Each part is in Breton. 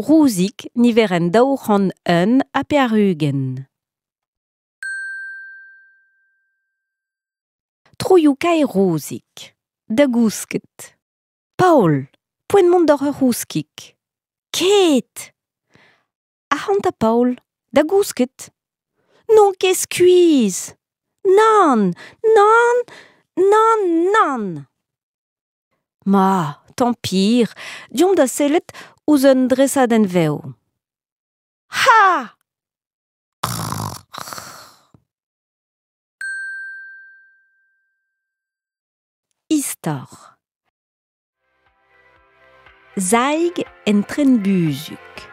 Rousik niveren daouc'han a pearugen. Trouioù kai Rousik. Da gousket. Paul, poent mont d'or ur rouskik. Ket! A hanta Paul, da gousket. Non ket skuiz! Nan, nan, nan, nan! Ma, tampir, diom da sellet ouz un dresadenn veo. Ha! Istor. Zaig en tren buzuk.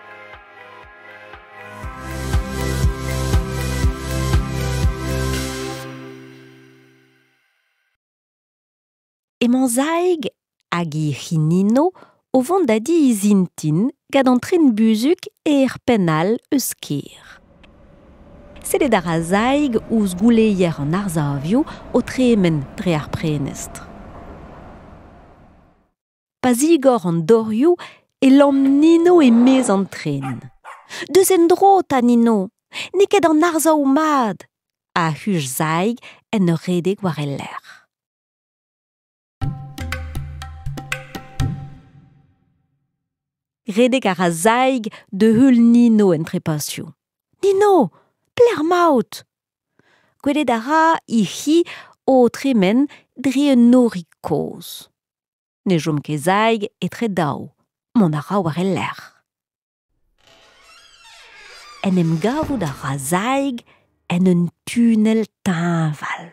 Emañ zaig hag I c'hinino o vont da di izintin gant an tren buzuk penal eus ker. Sellet a ra zaig ouz gouleier an arzavioù o tremen dre ar prenestr. Pazigor an dorioù e lamp Nino e mez an tren. Deus en dro ta Nino, neket an arzaou mad, a huj zaig en ur redek war el lec'h. Redek a ra zaig de heul Nino en trepasioù. Nino, pelec'h maout! Gwelet a ra I c'hi o tremen dre un norik kozh. Ne jom ket zaig etre daou, mont a ra war el lec'h. En em gavout a ra zaig en un tunnel tañval.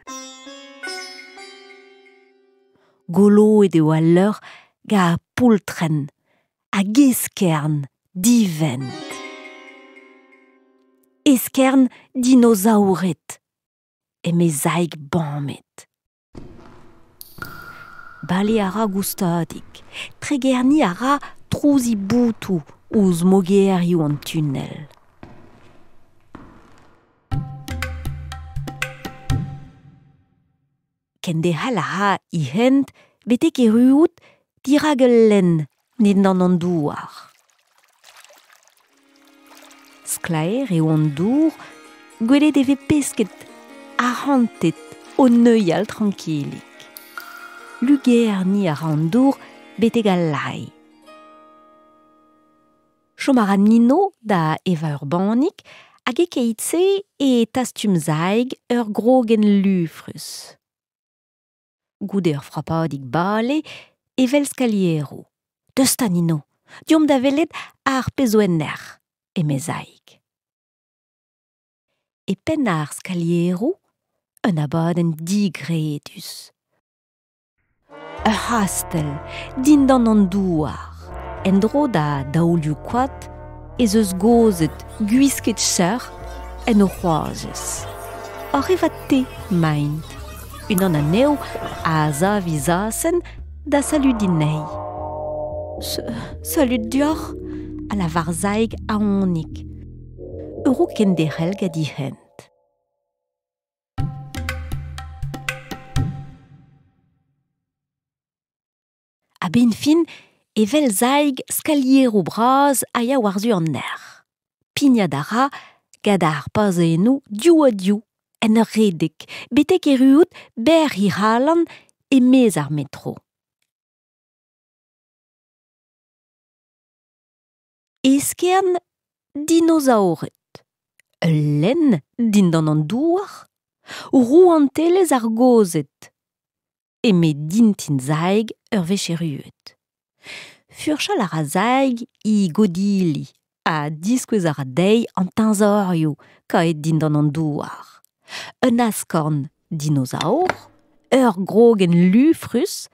Goloet eo al leur ga poultren, hag eskern divent. Eskern dinosauret, eme zaig bammet. Bale a ra goustadik, tregerni a ra trouzi boutou ouz mogerioù an tunnel. Kendehal a ra I hent betek eruout diragel lenn net d'an an douar. Sklaer eo an dour gwelet e vez pesket a rantet o neuial trankilik. Lugerni a ra an dour betek al lai. Chom a ra Nino da eva ur bannik hag e keitse e tastum zaig ur grogen lufrus. Goude ur frappadig bale evel skaliero. Deus ta Nino, diom da welet ar pezouenner, eme zaig. E pen ar skaliero, un abadenn digredus. Ur hastel, din d'an an douar, en dro da daoulioù koad, ez eus gozet gwisket seur en o c'hoazez. Or evat te maint, unan aneo a zavizasen da saludinei. Salut diolch, a la var zaig a onik. Euro kenderel gadi hent. A ben fin, evel zaig skaliero braz a ya warzu an ner. Pignad a ra gad ar pazenou diou a diou en ur redek, betek eruout ber hi halan e mez ar metro. Eskern dinosauret. Lenn din d'an an douar, rouantelez ar gozet. Eme dintin zaig ur vecheruet. Furchal a ra zaig I godili a diskouez a ra dei an tañzorioù kaet din d'an an douar. Un askorn dinosaur, ur grogen lufrus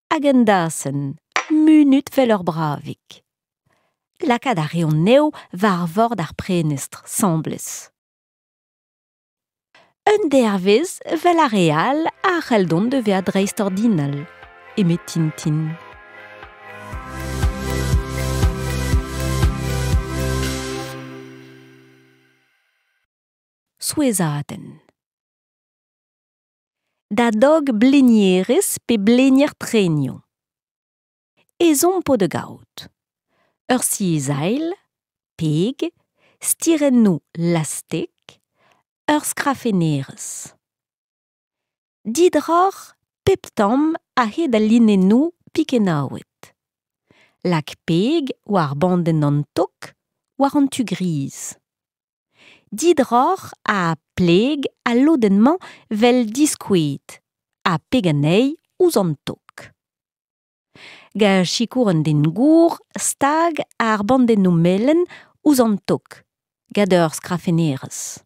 hag un dasen munut vel ur bravik. Lakad a reont neo war vord ar prenestr, semblez. Un dervez vel a real a c'heldon de ve a dreist ordinal, eme Tintin. Souezadenn. Da dog blenierez pe blenier trenio. Ezon po de gaout. ur cizail, peg, stirenno lastek, ur skrafenerez. Didroc'h pep tamm aze da linenno pikenaouet. Lak peg war bandenn an tok war an tu griz. Didroc'h a pleg a lodenmañ vel diskouet, a peg anezhi ouzh an tok. Ga chikouren den gour stag ar bandenno melen ouzh an tok, gant ur skrafenerez.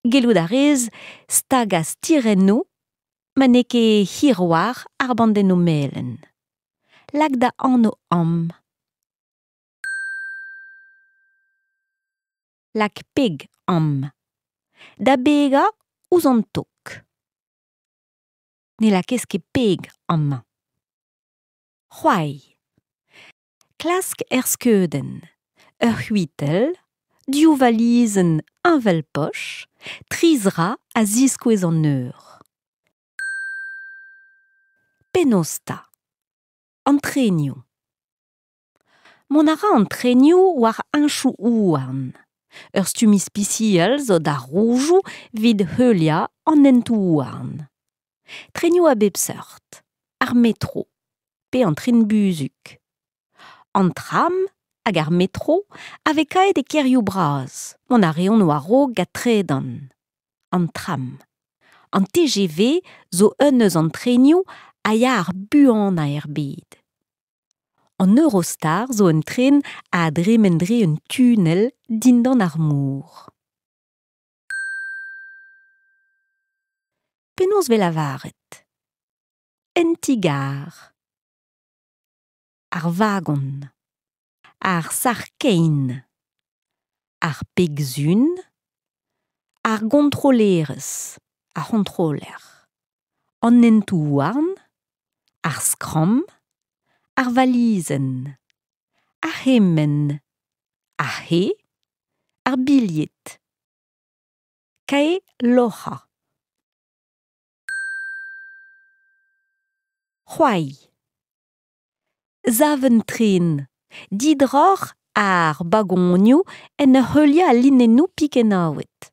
Gelout a rez stag a stirenno, ma ne ket hir war ar bandenno melen. Lak da anv am. Lak peg am. Da bega ouzh an tok. Ne lakez ket peg am. C'hoai. Klask skeudenn. Ur c'huitel, div valizenn unvel poch, trizra a ziskouez an eur. Penaos-ta. Antrenioù. Mont a ra antrenioù war hentoù houarn. Ur stumispiciel zo da roujou vid heulia an hentoù houarn. Trenioù a bep seurt. Ar metro. Pe an tren buzuk. An tram hag ar metro ave kaet e kerioù bras. Mont a reont war-raok ga tredan. An tram. An TGV zo eus an trenioù a ya ar buan a bed. An Eurostar zo un tren a dremendri un tunnel dindan ar mor. Penaos vel lavaret. En tigar. Ar vagon. Ar sarkein. Ar pegzun. Ar gontrolerez. Ar controller. An hentoù houarn. Ar skram. Ar valizenn. Ar c'hemenn. Ar c'he. Ar biliet. Kae loc'ha. C'hoai. Zav un tren. Didroc'h ar bagonioù en ur heulia a linennoù pikenaouet.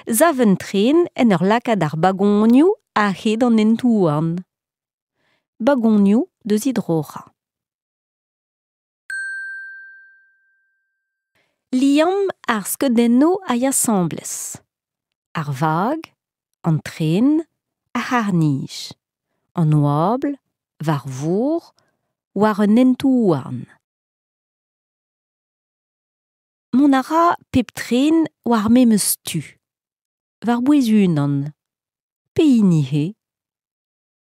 Zav un tren en ur lakad ar bagonioù aze d'an hentoù houarn. Bagonioù deus hidroc'ha. Liam ar skeudenno a ya sambles. Ar vag, an tren, ar harnij. An oabl, war vor, war un hentoù houarn. Mont a ra pep tren war memes tu. War bouez unan. Pe hini he.